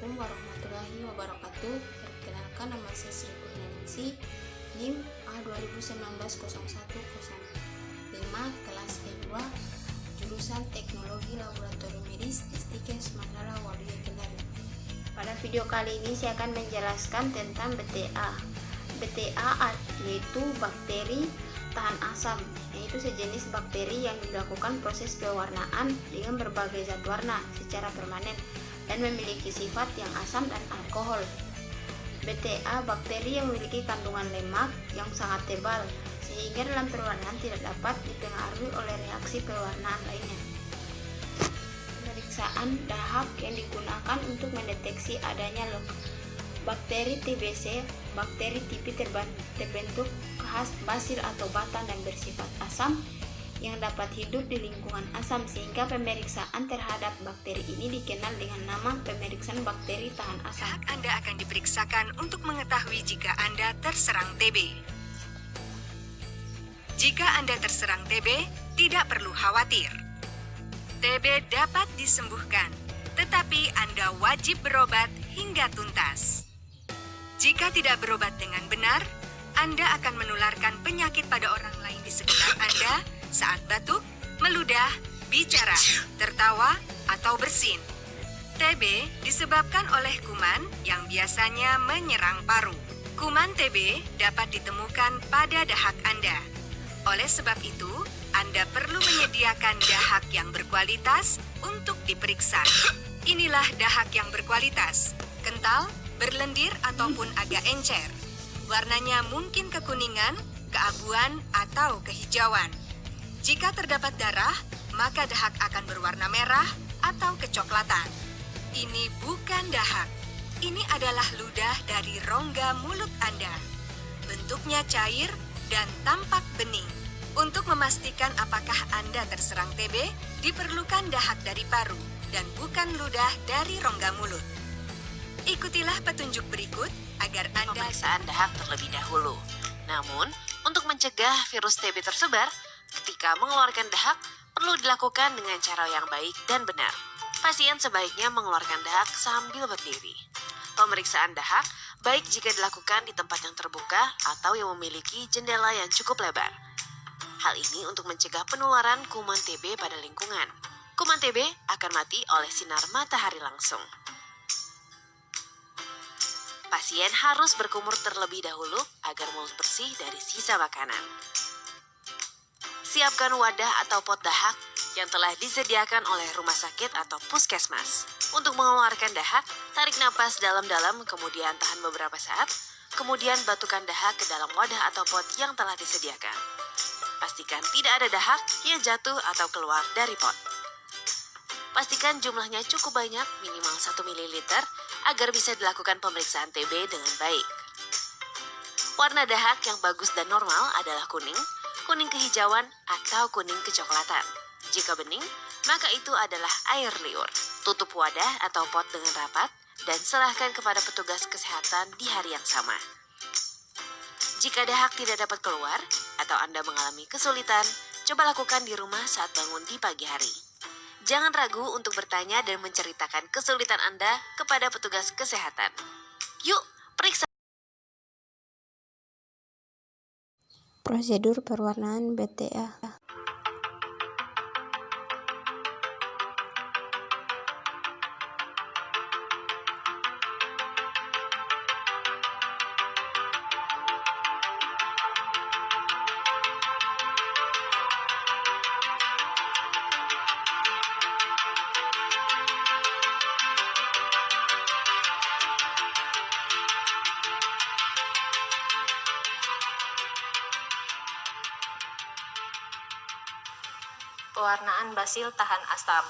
Assalamualaikum warahmatullahi wabarakatuh. Perkenalkan, nama saya Sri Kurnianingsih, NIM A20190105, kelas E2, jurusan Teknologi Laboratorium Medis Istikes Mandala Waluya Kendari. Pada video kali ini saya akan menjelaskan tentang BTA. BTA yaitu bakteri tahan asam, yaitu sejenis bakteri yang dilakukan proses pewarnaan dengan berbagai zat warna secara permanen dan memiliki sifat yang asam dan alkohol. BTA bakteri yang memiliki kandungan lemak yang sangat tebal sehingga dalam pewarnaan tidak dapat dipengaruhi oleh reaksi pewarnaan lainnya. Pemeriksaan dahak yang digunakan untuk mendeteksi adanya bakteri TBC, bakteri tipi terbentuk khas basil atau batang dan bersifat asam yang dapat hidup di lingkungan asam, sehingga pemeriksaan terhadap bakteri ini dikenal dengan nama pemeriksaan bakteri tahan asam. Dahak Anda akan diperiksakan untuk mengetahui jika Anda terserang TB. Jika Anda terserang TB, tidak perlu khawatir. TB dapat disembuhkan, tetapi Anda wajib berobat hingga tuntas. Jika tidak berobat dengan benar, Anda akan menularkan penyakit pada orang lain di sekitar Anda saat batuk, meludah, bicara, tertawa, atau bersin. TB disebabkan oleh kuman yang biasanya menyerang paru. Kuman TB dapat ditemukan pada dahak Anda. Oleh sebab itu, Anda perlu menyediakan dahak yang berkualitas untuk diperiksa. Inilah dahak yang berkualitas, kental, berlendir ataupun agak encer. Warnanya mungkin kekuningan, keabuan, atau kehijauan. Jika terdapat darah, maka dahak akan berwarna merah atau kecoklatan. Ini bukan dahak. Ini adalah ludah dari rongga mulut Anda. Bentuknya cair dan tampak bening. Untuk memastikan apakah Anda terserang TB, diperlukan dahak dari paru dan bukan ludah dari rongga mulut. Ikutilah petunjuk berikut agar Anda pemeriksaan dahak terlebih dahulu. Namun, untuk mencegah virus TB tersebar, ketika mengeluarkan dahak, perlu dilakukan dengan cara yang baik dan benar. Pasien sebaiknya mengeluarkan dahak sambil berdiri. Pemeriksaan dahak baik jika dilakukan di tempat yang terbuka atau yang memiliki jendela yang cukup lebar. Hal ini untuk mencegah penularan kuman TB pada lingkungan. Kuman TB akan mati oleh sinar matahari langsung. Pasien harus berkumur terlebih dahulu agar mulut bersih dari sisa makanan. Siapkan wadah atau pot dahak yang telah disediakan oleh rumah sakit atau puskesmas. Untuk mengeluarkan dahak, tarik napas dalam-dalam kemudian tahan beberapa saat, kemudian batukan dahak ke dalam wadah atau pot yang telah disediakan. Pastikan tidak ada dahak yang jatuh atau keluar dari pot. Pastikan jumlahnya cukup banyak, minimal 1 ml, agar bisa dilakukan pemeriksaan TB dengan baik. Warna dahak yang bagus dan normal adalah kuning, kuning kehijauan, atau kuning kecoklatan. Jika bening, maka itu adalah air liur. Tutup wadah atau pot dengan rapat dan serahkan kepada petugas kesehatan di hari yang sama. Jika dahak tidak dapat keluar atau Anda mengalami kesulitan, coba lakukan di rumah saat bangun di pagi hari. Jangan ragu untuk bertanya dan menceritakan kesulitan Anda kepada petugas kesehatan. Yuk, periksa. Prosedur pewarnaan BTA. Pewarnaan basil tahan asam.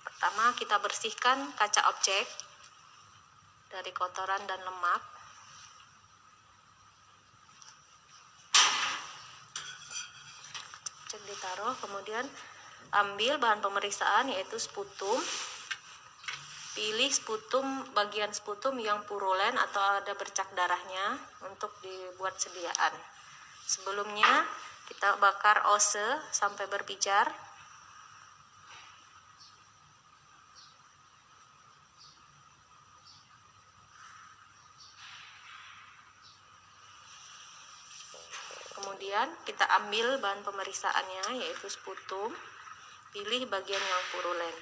Pertama, kita bersihkan kaca objek dari kotoran dan lemak. Cek ditaruh, kemudian ambil bahan pemeriksaan yaitu sputum. Pilih bagian sputum yang purulen atau ada bercak darahnya untuk dibuat sediaan. Sebelumnya kita bakar ose sampai berpijar. Kemudian kita ambil bahan pemeriksaannya, yaitu sputum. Pilih bagian yang purulen.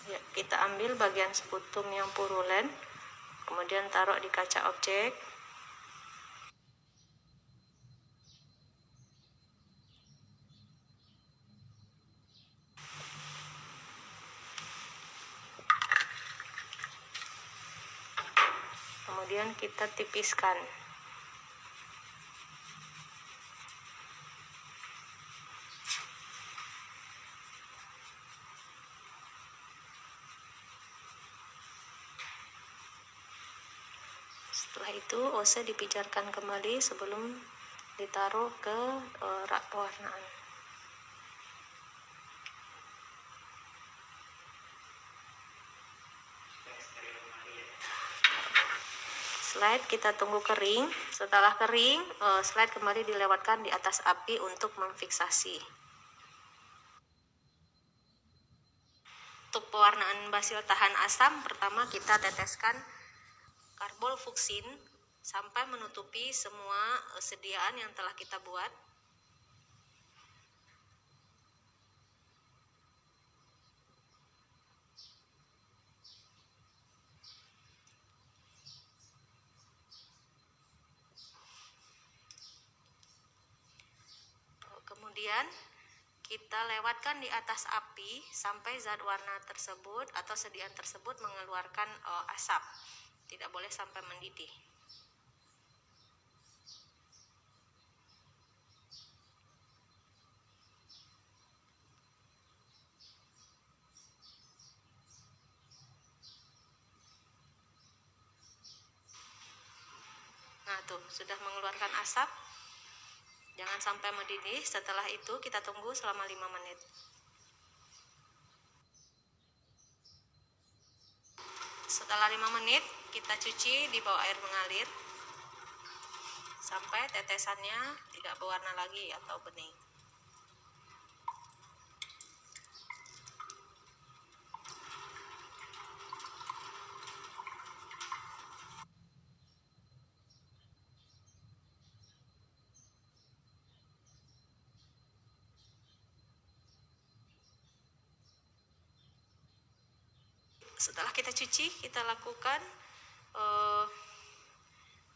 Ya, kita ambil bagian sputum yang purulen, kemudian taruh di kaca objek. Kemudian kita tipiskan. Setelah itu OC dipijarkan kembali sebelum ditaruh ke rak pewarnaan. Slide kita tunggu kering. Setelah kering, slide kembali dilewatkan di atas api untuk memfiksasi. Untuk pewarnaan basil tahan asam, pertama kita teteskan karbol-fuksin sampai menutupi semua sediaan yang telah kita buat. Kemudian kita lewatkan di atas api sampai zat warna tersebut atau sediaan tersebut mengeluarkan asap. Tidak boleh sampai mendidih. Nah, tuh sudah mengeluarkan asap. Jangan sampai mendidih. Setelah itu kita tunggu selama 5 menit. Setelah 5 menit kita cuci di bawah air mengalir sampai tetesannya tidak berwarna lagi atau bening. Setelah kita cuci, kita lakukan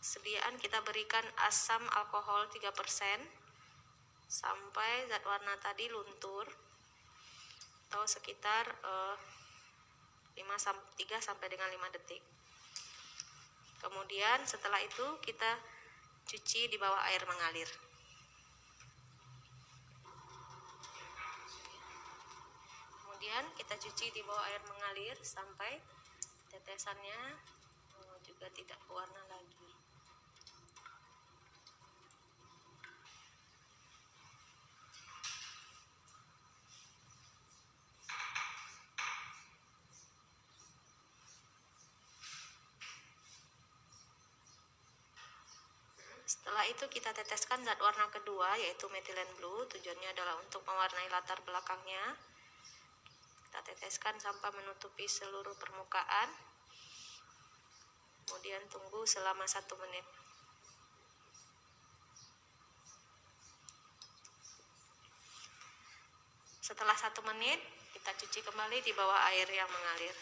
sediaan, kita berikan asam alkohol 3% sampai zat warna tadi luntur atau sekitar 3 sampai dengan 5 detik. Kemudian setelah itu kita cuci di bawah air mengalir. Kemudian kita cuci di bawah air mengalir sampai tetesannya juga tidak berwarna lagi. Setelah itu kita teteskan zat warna kedua, yaitu methylene blue. Tujuannya adalah untuk mewarnai latar belakangnya. Kita teteskan sampai menutupi seluruh permukaan. Kemudian tunggu selama 1 menit. Setelah 1 menit, kita cuci kembali di bawah air yang mengalir.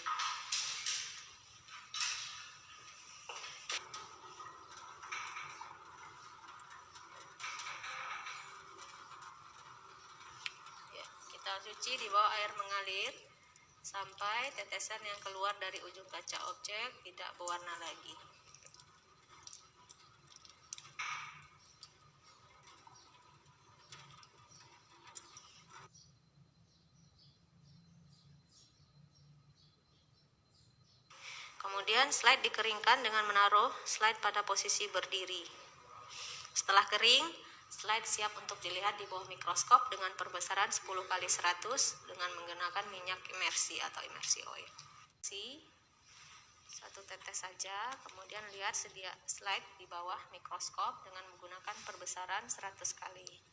Kita cuci di bawah air mengalir sampai tetesan yang keluar dari ujung kaca objek tidak berwarna lagi. Kemudian slide dikeringkan dengan menaruh slide pada posisi berdiri. Setelah kering, slide siap untuk dilihat di bawah mikroskop dengan perbesaran 10x100 dengan menggunakan minyak imersi atau imersi oil. 1 tetes saja, kemudian lihat slide di bawah mikroskop dengan menggunakan perbesaran 100 kali.